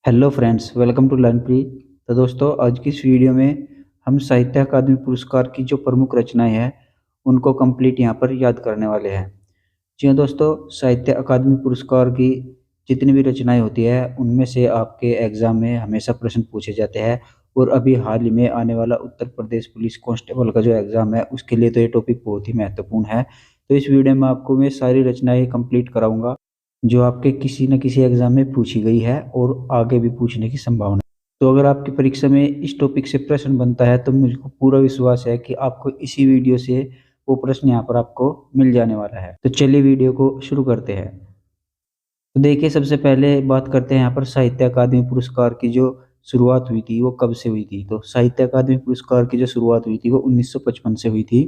Hello friends, welcome to Learnpre. तो दोस्तों, आज की इस वीडियो में हम साहित्य अकादमी पुरस्कार की जो प्रमुख रचनाएं हैं उनको कंप्लीट यहाँ पर याद करने वाले हैं। जी हाँ दोस्तों, साहित्य अकादमी पुरस्कार की जितनी भी रचनाएं होती है उनमें से आपके एग्जाम में हमेशा प्रश्न पूछे जाते हैं। और अभी हाल ही में आने वाला उत्तर प्रदेश पुलिस कांस्टेबल का जो एग्जाम है उसके लिए तो ये टॉपिक बहुत ही महत्वपूर्ण है। तो इस वीडियो में आपको मैं सारी रचनाएं कंप्लीट कराऊंगा जो आपके किसी न किसी एग्जाम में पूछी गई है और आगे भी पूछने की संभावना है। तो अगर आपकी परीक्षा में इस टॉपिक से प्रश्न बनता है तो मुझको पूरा विश्वास है कि आपको इसी वीडियो से वो प्रश्न यहाँ पर आपको मिल जाने वाला है। तो चलिए वीडियो को शुरू करते हैं। तो देखिए, सबसे पहले बात करते हैं यहाँ पर साहित्य अकादमी पुरस्कार की जो शुरुआत हुई थी वो कब से हुई थी। तो साहित्य अकादमी पुरस्कार की जो शुरुआत हुई थी वो 1955 से हुई थी।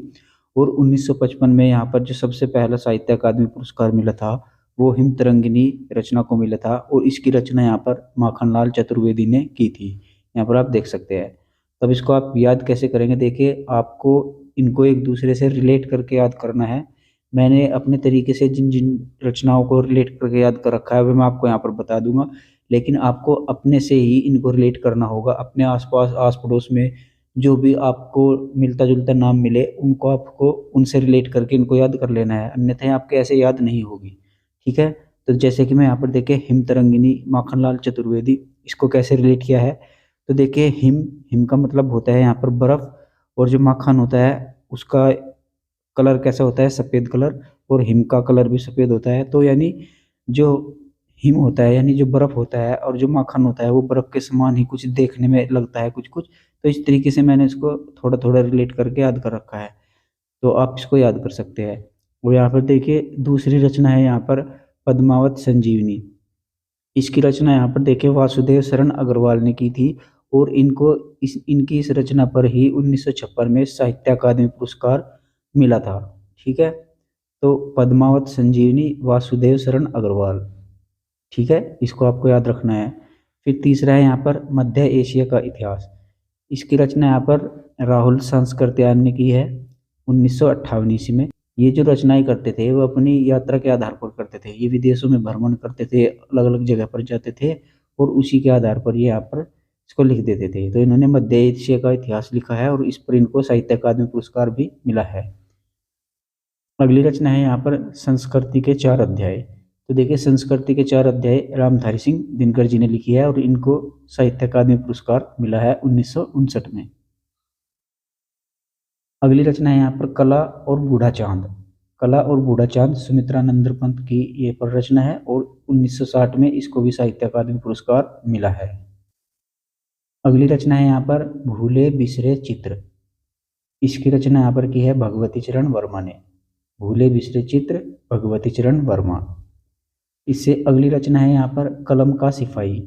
और 1955 में यहाँ पर जो सबसे पहला साहित्य अकादमी पुरस्कार मिला था वो हिम तरंगिनी रचना को मिला था। और इसकी रचना यहाँ पर माखनलाल चतुर्वेदी ने की थी। यहाँ पर आप देख सकते हैं। तब इसको आप याद कैसे करेंगे, देखिए आपको इनको एक दूसरे से रिलेट करके याद करना है। मैंने अपने तरीके से जिन जिन रचनाओं को रिलेट करके याद कर रखा है वो मैं आपको यहाँ पर बता दूंगा। लेकिन आपको अपने से ही इनको रिलेट करना होगा। अपने आसपास आस पड़ोस में जो भी आपको मिलता जुलता नाम मिले उनको आपको उनसे रिलेट करके इनको याद कर लेना है, अन्यथा आपके ऐसे याद नहीं होगी। ठीक है। तो जैसे कि मैं यहाँ पर देखिए हिम तरंगिनी माखनलाल चतुर्वेदी, इसको कैसे रिलेट किया है। तो देखिए हिम हिम का मतलब होता है यहाँ पर बर्फ। और जो माखन होता है उसका कलर कैसा होता है, सफ़ेद कलर। और हिम का कलर भी सफ़ेद होता है। तो यानी जो हिम होता है यानी जो बर्फ़ होता है और जो माखन होता है वो बर्फ़ के समान ही कुछ देखने में लगता है कुछ कुछ। तो इस तरीके से मैंने इसको थोड़ा थोड़ा रिलेट करके याद कर रखा है। तो आप इसको याद कर सकते हैं। और यहाँ पर देखिए दूसरी रचना है यहाँ पर पद्मावत संजीवनी। इसकी रचना यहाँ पर देखिए वासुदेव शरण अग्रवाल ने की थी। और इनको इनकी इस रचना पर ही 1956 में साहित्य अकादमी पुरस्कार मिला था। ठीक है। तो पद्मावत संजीवनी वासुदेव शरण अग्रवाल। ठीक है, इसको आपको याद रखना है। फिर तीसरा है यहाँ पर मध्य एशिया का इतिहास। इसकी रचना यहाँ पर राहुल सांस्कृत्यायन ने की है 1958 ईस्वी में। ये जो रचनाएं करते थे वो अपनी यात्रा के आधार पर करते थे। ये विदेशों में भ्रमण करते थे, अलग अलग जगह पर जाते थे और उसी के आधार पर ये यहाँ पर इसको लिख देते थे। तो इन्होंने मध्य एशिया का इतिहास लिखा है और इस पर इनको साहित्य अकादमी पुरस्कार भी मिला है। अगली रचना है यहाँ पर संस्कृति के 4 अध्याय। तो देखिए संस्कृति के 4 अध्याय रामधारी सिंह दिनकर जी ने लिखी है और इनको साहित्य अकादमी पुरस्कार मिला है 1959 में। अगली रचना है यहाँ पर कला और बूढ़ा चांद। कला और बूढ़ा चांद सुमित्रा नंद पंत की ये पर रचना है और 1960 में इसको भी साहित्य अकादमी पुरस्कार मिला है। अगली रचना है यहाँ पर भूले बिसरे चित्र। इसकी रचना यहाँ पर की है भगवती चरण वर्मा ने। भूले बिसरे चित्र भगवती चरण वर्मा। इससे अगली रचना है यहाँ पर कलम का सिपाही।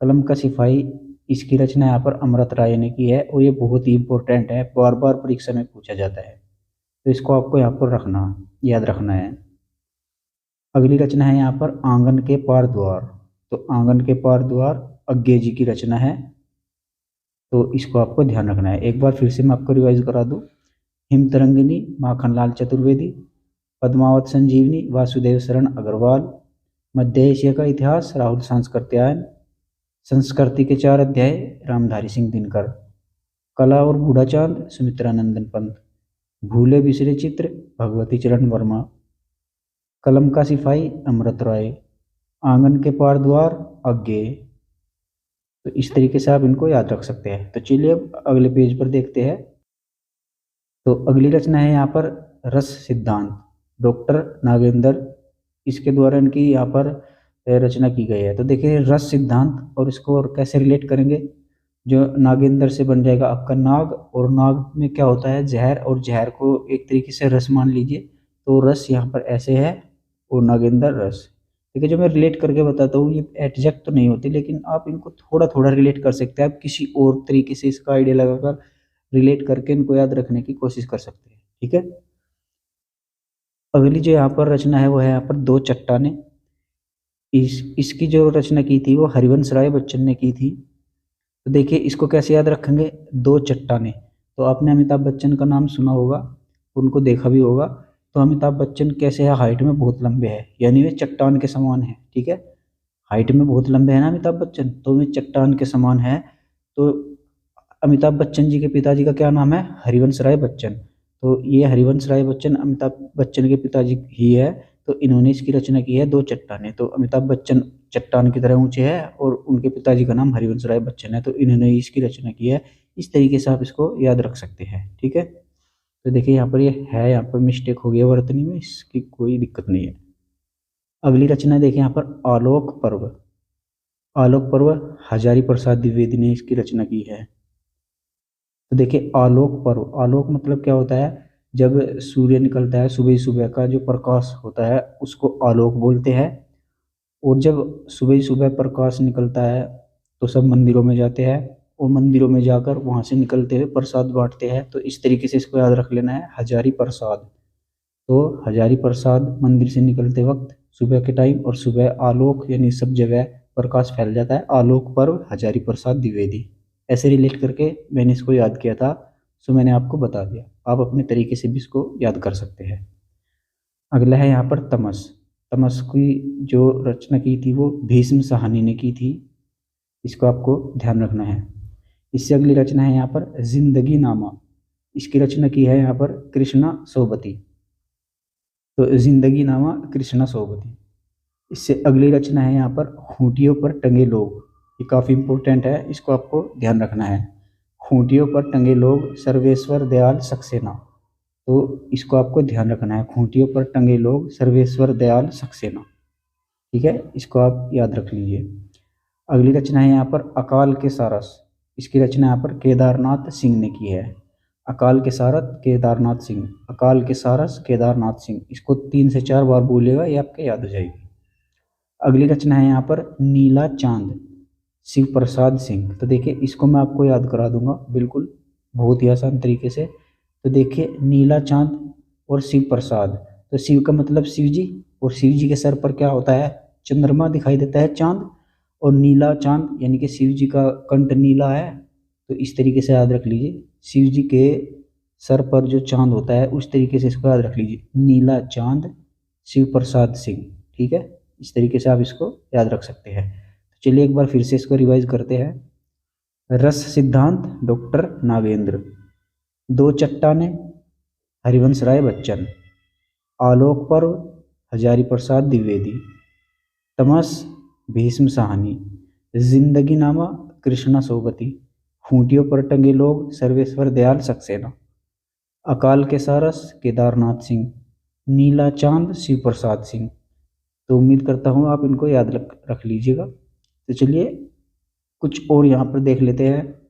कलम का सिपाही, इसकी रचना यहाँ पर अमृत राय ने की है और ये बहुत ही इंपॉर्टेंट है, बार बार परीक्षा में पूछा जाता है। तो इसको आपको यहाँ पर याद रखना है। अगली रचना है यहाँ पर आंगन के पार द्वार। तो आंगन के पार द्वार अज्ञे जी की रचना है। तो इसको आपको ध्यान रखना है। एक बार फिर से मैं आपको रिवाइज करा दूँ। हिम तरंगिनी माखनलाल चतुर्वेदी, पद्मावत संजीवनी वासुदेव शरण अग्रवाल, मध्य एशिया का इतिहास राहुल सांस्कृत्यायन, संस्कृति के 4 अध्याय रामधारी सिंह दिनकर, कला और बूढ़ा चांद सुमित्रा नंदन पंत, भूले बिसरे चित्र भगवती चरण वर्मा, कलम का सिपाही अमृत राय, आंगन के पार द्वार अज्ञे। तो इस तरीके से आप इनको याद रख सकते हैं। तो चलिए अब अगले पेज पर देखते हैं। तो अगली रचना है यहाँ पर रस सिद्धांत, डॉक्टर नागेंद्र, इसके द्वारा इनकी यहाँ पर रचना की गई है। तो देखिए रस सिद्धांत और इसको और कैसे रिलेट करेंगे। जो नागेंद्र से बन जाएगा आपका नाग, और नाग में क्या होता है जहर, और जहर को एक तरीके से रस मान लीजिए। तो रस यहाँ पर ऐसे है और नागेंद्र रस। ठीक है, जो मैं रिलेट करके बताता हूँ ये एग्जैक्ट तो नहीं होती लेकिन आप इनको थोड़ा थोड़ा रिलेट कर सकते हैं। आप किसी और तरीके से इसका आइडिया लगाकर रिलेट करके इनको याद रखने की कोशिश कर सकते हैं। ठीक है। अगली जो यहाँ पर रचना है वो है यहाँ पर दो चट्टानें। इसकी जो रचना की थी वो हरिवंश राय बच्चन ने की थी। तो देखिए इसको कैसे याद रखेंगे, दो चट्टानें। तो आपने अमिताभ बच्चन का नाम सुना होगा, उनको देखा भी होगा। तो अमिताभ बच्चन कैसे है, हाइट में बहुत लंबे हैं, यानी वे चट्टान के समान है। ठीक है, हाइट में बहुत लंबे हैं ना अमिताभ बच्चन, तो वे चट्टान के समान है। तो अमिताभ बच्चन जी के पिताजी का क्या नाम है? हरिवंश राय बच्चन। तो ये हरिवंश राय बच्चन अमिताभ बच्चन के पिताजी ही है। तो इन्होंने इसकी रचना की है दो चट्टानें। तो अमिताभ बच्चन चट्टान की तरह ऊंचे हैं और उनके पिताजी का नाम हरिवंश राय बच्चन है, तो इन्होंने इसकी रचना की है। इस तरीके से आप इसको याद रख सकते हैं। ठीक है, तो देखिए यहाँ पर ये है, यहाँ पर मिस्टेक हो गया वर्तनी में, इसकी कोई दिक्कत नहीं है। अगली रचना देखिए यहाँ पर आलोक पर्व। आलोक पर्व हजारी प्रसाद द्विवेदी ने इसकी रचना की है। तो देखिए आलोक पर्व, आलोक मतलब क्या होता है? जब सूर्य निकलता है सुबह सुबह का जो प्रकाश होता है उसको आलोक बोलते हैं। और जब सुबह सुबह प्रकाश निकलता है तो सब मंदिरों में जाते हैं और मंदिरों में जाकर वहां से निकलते हुए प्रसाद बांटते हैं। तो इस तरीके से इसको याद रख लेना है, हजारी प्रसाद। तो हजारी प्रसाद मंदिर से निकलते वक्त सुबह के टाइम, और सुबह आलोक यानी सब जगह प्रकाश फैल जाता है, आलोक पर्व हजारी प्रसाद द्विवेदी। ऐसे रिलेट करके मैंने इसको याद किया था, सो मैंने आपको बता दिया। आप अपने तरीके से भी इसको याद कर सकते हैं। अगला है यहाँ पर तमस। तमस की जो रचना की थी वो भीष्म साहनी ने की थी, इसको आपको ध्यान रखना है। इससे अगली रचना है यहाँ पर जिंदगी नामा। इसकी रचना की है यहाँ पर कृष्णा सोबती। तो जिंदगी नामा कृष्णा सोबती। इससे अगली रचना है यहाँ पर खूंटियों पर टंगे लोग। ये काफ़ी इंपॉर्टेंट है, इसको आपको ध्यान रखना है। खूंटियों पर टंगे लोग सर्वेश्वर दयाल सक्सेना। तो इसको आपको ध्यान रखना है, खूंटियों पर टंगे लोग सर्वेश्वर दयाल सक्सेना। ठीक है, इसको आप याद रख लीजिए। अगली रचना है यहाँ पर अकाल के सारस। इसकी रचना यहाँ पर केदारनाथ सिंह ने की है। अकाल के सारस केदारनाथ सिंह, अकाल के सारस केदारनाथ सिंह। इसको 3 से 4 बार बोलिएगा, ये आपके याद हो जाएगी। अगली रचना है यहाँ पर नीला चांद, शिव प्रसाद सिंह। तो देखिए इसको मैं आपको याद करा दूंगा बिल्कुल बहुत ही आसान तरीके से। तो देखिए नीला चांद और शिव प्रसाद, तो शिव का मतलब शिव जी, और शिव जी के सर पर क्या होता है? चंद्रमा दिखाई देता है, चांद। और नीला चांद यानी कि शिव जी का कंठ नीला है। तो इस तरीके से याद रख लीजिए, शिव जी के सर पर जो चांद होता है उस तरीके से इसको याद रख लीजिए, नीला चांद शिव प्रसाद सिंह। ठीक है, इस तरीके से आप इसको याद रख सकते हैं। तो चलिए एक बार फिर से इसको रिवाइज करते हैं। रस सिद्धांत डॉक्टर नागेंद्र, दो चट्टाने हरिवंश राय बच्चन, आलोक पर्व हजारी प्रसाद द्विवेदी, तमस भीष्म साहनी, जिंदगी नामा कृष्णा सोबती, खूंटियों पर टंगे लोग सर्वेश्वर दयाल सक्सेना, अकाल के सारस केदारनाथ सिंह, नीला चांद शिव प्रसाद सिंह। तो उम्मीद करता हूँ आप इनको याद रख लीजिएगा। तो चलिए कुछ और यहाँ पर देख लेते हैं।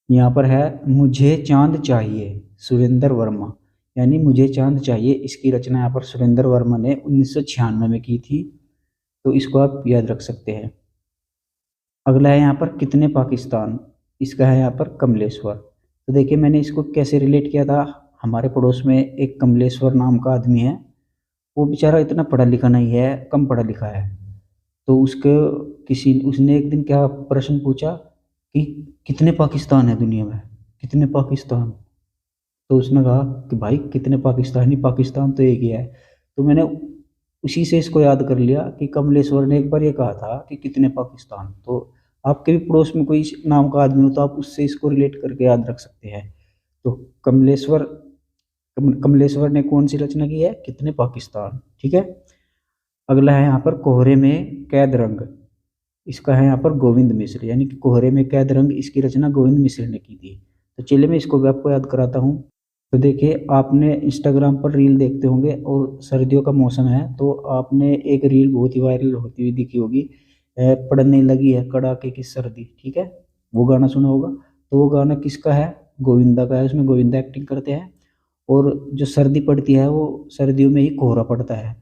यहाँ पर है मुझे चांद चाहिए, सुरेंद्र वर्मा। यानी मुझे चांद चाहिए, इसकी रचना यहाँ पर सुरेंद्र वर्मा ने 1996 में की थी। तो इसको आप याद रख सकते हैं। अगला है यहाँ पर कितने पाकिस्तान। इसका है यहाँ पर कमलेश्वर। तो देखिए मैंने इसको कैसे रिलेट किया था। हमारे पड़ोस में एक कमलेश्वर नाम का आदमी है, वो बेचारा इतना पढ़ा लिखा नहीं है, कम पढ़ा लिखा है। तो उसने एक दिन क्या प्रश्न पूछा कि कितने पाकिस्तान है दुनिया में, कितने पाकिस्तान। तो उसने कहा कि भाई कितने पाकिस्तानी, पाकिस्तान तो एक ही है। तो मैंने उसी से इसको याद कर लिया कि कमलेश्वर ने एक बार ये कहा था कि कितने पाकिस्तान। तो आपके भी पड़ोस में कोई इस नाम का आदमी हो तो आप उससे इसको रिलेट करके याद रख सकते हैं। तो कमलेश्वर ने कौन सी रचना की है? कितने पाकिस्तान। ठीक है, अगला है यहाँ पर कोहरे में कैद रंग। इसका है यहाँ पर गोविंद मिश्र, यानी कि कोहरे में कैद रंग, इसकी रचना गोविंद मिश्र ने की थी। तो चलिए मैं इसको भी आपको याद कराता हूँ। तो देखिए आपने इंस्टाग्राम पर रील देखते होंगे और सर्दियों का मौसम है तो आपने एक रील बहुत ही वायरल होती हुई दिखी होगी, पड़ने लगी है कड़ाके की सर्दी। ठीक है, वो गाना सुना होगा। तो वो गाना किसका है? गोविंदा का है। उसमें गोविंदा एक्टिंग करते हैं और जो सर्दी पड़ती है वो सर्दियों में ही कोहरा पड़ता है।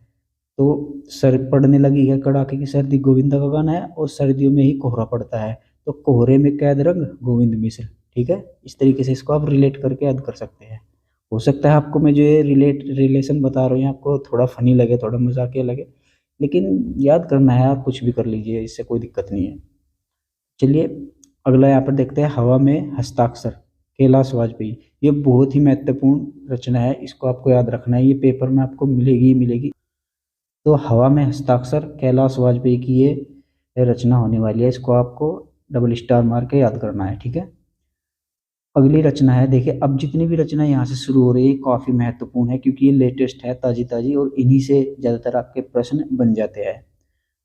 तो सर पड़ने लगी है कड़ाके की सर्दी गोविंदा का गाना है और सर्दियों में ही कोहरा पड़ता है। तो कोहरे में कैद रंग गोविंद मिश्र। ठीक है, इस तरीके से इसको आप रिलेट करके याद कर सकते हैं। हो सकता है आपको मैं जो ये रिलेशन बता रहा हूँ आपको थोड़ा फनी लगे, थोड़ा मजाकिया लगे, लेकिन याद करना है, आप कुछ भी कर लीजिए, इससे कोई दिक्कत नहीं है। चलिए अगला यहाँ पर देखते हैं हवा में हस्ताक्षर, कैलाश वाजपेयी। ये बहुत ही महत्वपूर्ण रचना है, इसको आपको याद रखना है, ये पेपर में आपको मिलेगी ही मिलेगी। तो हवा में हस्ताक्षर कैलाश वाजपेयी की ये रचना होने वाली है। इसको आपको डबल स्टार मार के याद करना है, ठीक है। अगली रचना है, देखिए अब जितनी भी रचना यहाँ से शुरू हो रही है काफ़ी महत्वपूर्ण है, क्योंकि ये लेटेस्ट है, ताजी ताजी, और इन्हीं से ज़्यादातर आपके प्रश्न बन जाते हैं।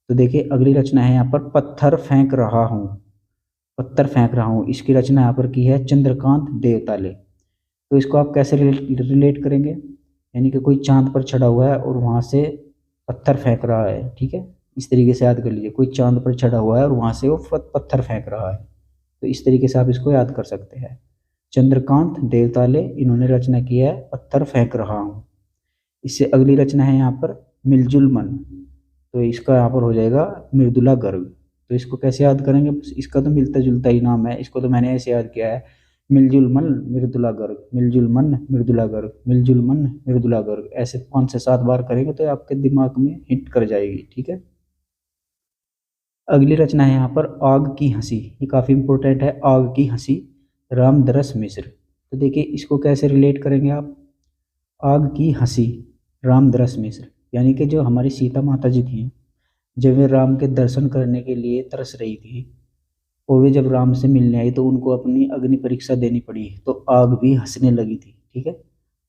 तो देखिए अगली रचना है यहाँ पर, पत्थर फेंक रहा हूँ। पत्थर फेंक रहा हूँ, इसकी रचना यहाँ पर की है चंद्रकांत देवताले। तो इसको आप कैसे रिलेट करेंगे, यानी कि कोई चांद पर चढ़ा हुआ है और वहाँ से पत्थर फेंक रहा है, ठीक है। इस तरीके से याद कर लीजिए, कोई चांद पर चढ़ा हुआ है और वहाँ से वो पत्थर फेंक रहा है। तो इस तरीके से आप इसको याद कर सकते हैं। चंद्रकांत देवताले, इन्होंने रचना की है पत्थर फेंक रहा हूँ। इससे अगली रचना है यहाँ पर, मिलजुल मन। तो इसका यहाँ पर हो जाएगा मृदुला गर्ग। तो इसको कैसे याद करेंगे, इसका तो मिलता जुलता ही नाम है, इसको तो मैंने ऐसे याद किया है, मिलजुल मन मृदुला गर्ग, मिलजुल मन मृदुला गर्ग, मिलजुल मन मृदुला गर्ग। ऐसे 5 से 7 बार करेंगे तो आपके दिमाग में हिट कर जाएगी, ठीक है। अगली रचना है यहाँ पर, आग की हंसी। ये काफ़ी इंपॉर्टेंट है, आग की हंसी, रामदरस मिश्र। तो देखिए इसको कैसे रिलेट करेंगे आप, आग की हंसी, रामदरस मिश्र, यानी कि जो हमारी सीता माता जी थी, जब वे राम के दर्शन करने के लिए तरस रही थी और वे जब राम से मिलने आई तो उनको अपनी अग्नि परीक्षा देनी पड़ी, तो आग भी हंसने लगी थी, ठीक है।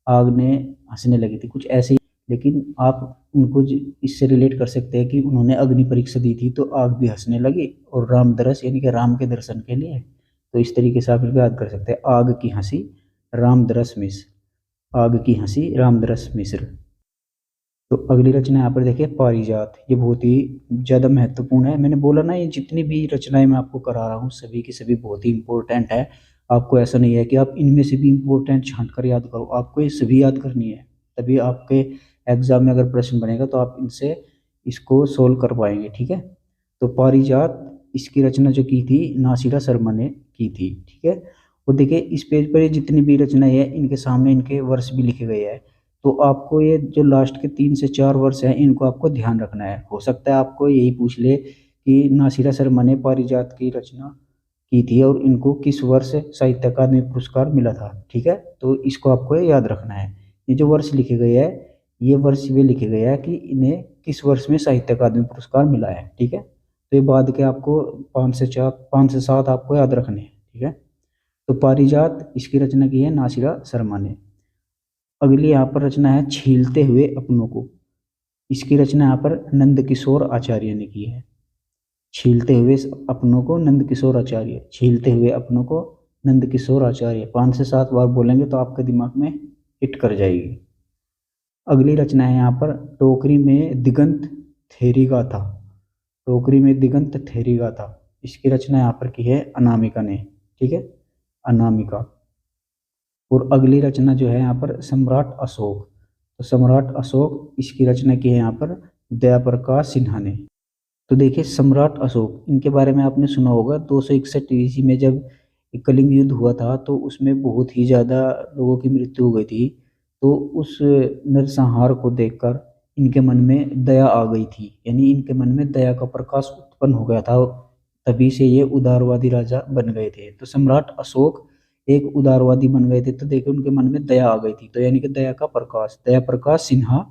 आग ने हंसने लगी थी, कुछ ऐसे ही। लेकिन आप उनको इससे रिलेट कर सकते हैं कि उन्होंने अग्नि परीक्षा दी थी तो आग भी हंसने लगी, और राम दरस यानी कि राम के दर्शन के लिए। तो इस तरीके से आप इसको याद कर सकते हैं, आग की हंसी, रामदरस मिश्र, आग की हंसी, रामदरस मिश्र। तो अगली रचना यहाँ पर देखिए, पारिजात। ये बहुत ही ज़्यादा महत्वपूर्ण है। मैंने बोला ना, ये जितनी भी रचनाएं मैं आपको करा रहा हूँ सभी की सभी बहुत ही इंपॉर्टेंट है। आपको ऐसा नहीं है कि आप इनमें से भी इंपॉर्टेंट छांट कर याद करो, आपको ये सभी याद करनी है, तभी आपके एग्जाम में अगर प्रश्न बनेगा तो आप इनसे इसको सोल्व कर पाएंगे, ठीक है। तो पारिजात, इसकी रचना जो की थी नासिरा शर्मा ने की थी, ठीक है। और देखिए इस पेज पर ये जितनी भी रचनाएं है इनके सामने इनके वर्ष भी लिखे गए हैं। तो आपको ये जो लास्ट के 3 से 4 वर्ष हैं इनको आपको ध्यान रखना है। हो सकता है आपको यही पूछ ले कि नासिरा शर्मा ने पारिजात की रचना की थी और इनको किस वर्ष साहित्य अकादमी पुरस्कार मिला था, ठीक है। तो इसको आपको याद रखना है। ये जो वर्ष लिखे गए हैं, ये वर्ष वे लिखे गए हैं कि इन्हें किस वर्ष में साहित्य अकादमी पुरस्कार मिला है, ठीक है। तो ये बाद के आपको 5 से 7 आपको याद रखने हैं, ठीक है। तो पारिजात, इसकी रचना की है नासिरा शर्मा ने। अगली यहाँ पर रचना है, छीलते हुए अपनों को। इसकी रचना यहाँ पर नंदकिशोर आचार्य ने की है। छीलते हुए अपनों को, नंदकिशोर आचार्य, छीलते हुए अपनों को, नंदकिशोर आचार्य। 5 से 7 बार बोलेंगे तो आपके दिमाग में हिट कर जाएगी। अगली रचना है यहाँ पर, टोकरी में दिगंत थेरी गाथा। टोकरी में दिगंत थेरी गाथा, इसकी रचना यहाँ पर की है अनामिका ने, ठीक है, अनामिका। और अगली रचना जो है यहाँ पर, सम्राट अशोक। तो सम्राट अशोक, इसकी रचना की है यहाँ पर दया प्रकाश सिन्हा ने। तो देखिए सम्राट अशोक, इनके बारे में आपने सुना होगा, 261 ईस्वी में जब कलिंग युद्ध हुआ था तो उसमें बहुत ही ज़्यादा लोगों की मृत्यु हो गई थी। तो उस नरसंहार को देखकर इनके मन में दया आ गई थी, यानी इनके मन में दया का प्रकाश उत्पन्न हो गया था, तभी से ये उदारवादी राजा बन गए थे। तो सम्राट अशोक एक उदारवादी बन गए थे, तो देखिए उनके मन में दया आ गई थी, तो यानी कि दया का प्रकाश, दया प्रकाश सिन्हा,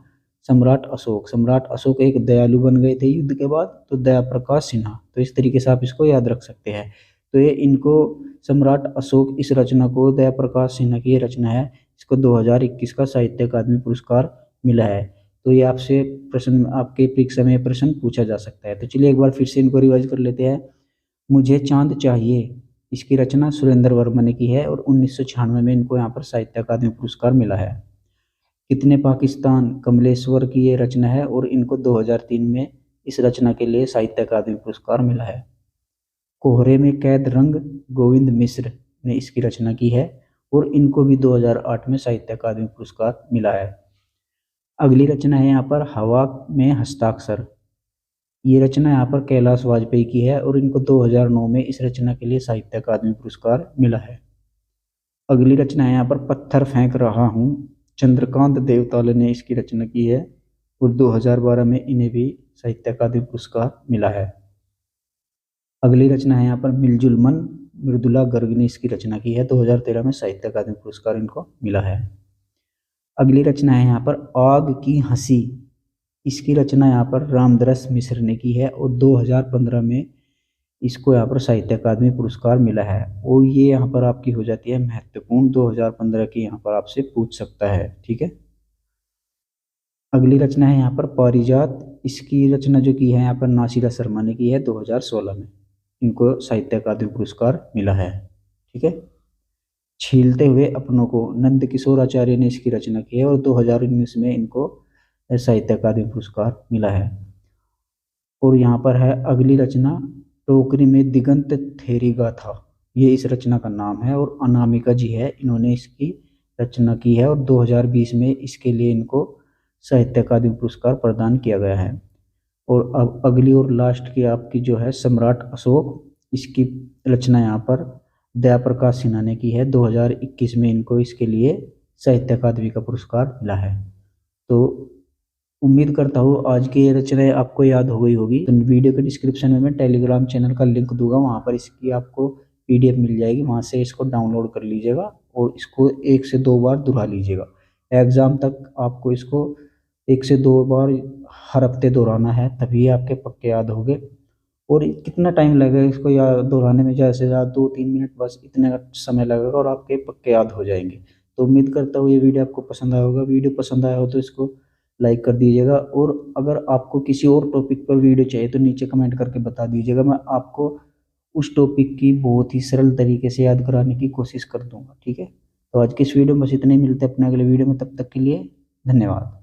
सम्राट अशोक। सम्राट अशोक एक दयालु बन गए थे युद्ध के बाद, तो दया प्रकाश सिन्हा। तो इस तरीके से आप इसको याद रख सकते हैं। तो ये इनको, सम्राट अशोक, इस रचना को, दया प्रकाश सिन्हा की ये रचना है, इसको 2021 का साहित्य अकादमी पुरस्कार मिला है। तो ये आपसे प्रश्न, आपके परीक्षा में प्रश्न पूछा जा सकता है। तो चलिए एक बार फिर से इनको रिवाइज कर लेते हैं। मुझे चांद चाहिए, इसकी रचना सुरेंद्र वर्मा ने की है और 1996 में इनको यहाँ पर साहित्य अकादमी पुरस्कार मिला है। कितने पाकिस्तान, कमलेश्वर की ये रचना है और इनको 2003 में इस रचना के लिए साहित्य अकादमी पुरस्कार मिला है। कोहरे में कैद रंग, गोविंद मिश्र ने इसकी रचना की है और इनको भी 2008 में साहित्य अकादमी पुरस्कार मिला है। अगली रचना है यहाँ पर, हवा में हस्ताक्षर। ये रचना यहाँ पर कैलाश वाजपेयी की है और इनको 2009 में इस रचना के लिए साहित्य अकादमी पुरस्कार मिला है। अगली रचना है यहाँ पर, पत्थर फेंक रहा हूँ। चंद्रकांत देवताले ने इसकी रचना की है और 2012 में इन्हें भी साहित्य अकादमी पुरस्कार मिला है। अगली रचना है यहाँ पर, मिलजुल मन। मृदुला गर्ग ने इसकी रचना की है, 2013 में साहित्य अकादमी पुरस्कार इनको मिला है। अगली रचना है यहाँ पर, आग की हंसी। इसकी रचना यहाँ पर रामदरस मिश्र ने की है और 2015 में इसको यहाँ पर साहित्य अकादमी पुरस्कार मिला है। और ये यहाँ पर आपकी हो जाती है महत्वपूर्ण, 2015 की यहाँ पर आपसे पूछ सकता है। ठीक है, अगली रचना है यहाँ पर पारिजात। इसकी रचना जो की है यहाँ पर नासिरा शर्मा ने की है 2016 में, इनको साहित्य अकादमी पुरस्कार मिला है। ठीक है, छीलते हुए अपनों को नंद किशोर आचार्य ने इसकी रचना की है और 2019 में इनको साहित्य अकादमी पुरस्कार मिला है। और यहाँ पर है अगली रचना, टोकरी में दिगंत थेरी गाथा, ये इस रचना का नाम है और अनामिका जी है, इन्होंने इसकी रचना की है और 2020 में इसके लिए इनको साहित्य अकादमी पुरस्कार प्रदान किया गया है। और अब अगली और लास्ट की आपकी जो है सम्राट अशोक, इसकी रचना यहाँ पर दया प्रकाश सिन्हा ने की है, 2021 में इनको इसके लिए साहित्य अकादमी का पुरस्कार मिला है। तो उम्मीद करता हूँ आज की ये रचनाएं आपको याद हो गई होगी। तो वीडियो के डिस्क्रिप्शन में मैं टेलीग्राम चैनल का लिंक दूंगा, वहाँ पर इसकी आपको PDF मिल जाएगी, वहाँ से इसको डाउनलोड कर लीजिएगा और इसको 1 से 2 बार दोहरा लीजिएगा। एग्ज़ाम तक आपको इसको 1 से 2 बार हर हफ्ते दोहराना है, तभी आपके पक्के याद होंगे। और कितना टाइम लगेगा इसको याद दोहराने में, ज़्यादा से ज़्यादा 2-3 मिनट, बस इतने समय लगेगा और आपके पक्के याद हो जाएंगे। तो उम्मीद करता हूँ ये वीडियो आपको पसंद आया होगा। वीडियो पसंद आया हो तो इसको लाइक कर दीजिएगा और अगर आपको किसी और टॉपिक पर वीडियो चाहिए तो नीचे कमेंट करके बता दीजिएगा, मैं आपको उस टॉपिक की बहुत ही सरल तरीके से याद कराने की कोशिश कर दूंगा। ठीक है, तो आज की इस वीडियो में बस इतने ही, मिलते हैं अपने अगले वीडियो में, तब तक के लिए धन्यवाद।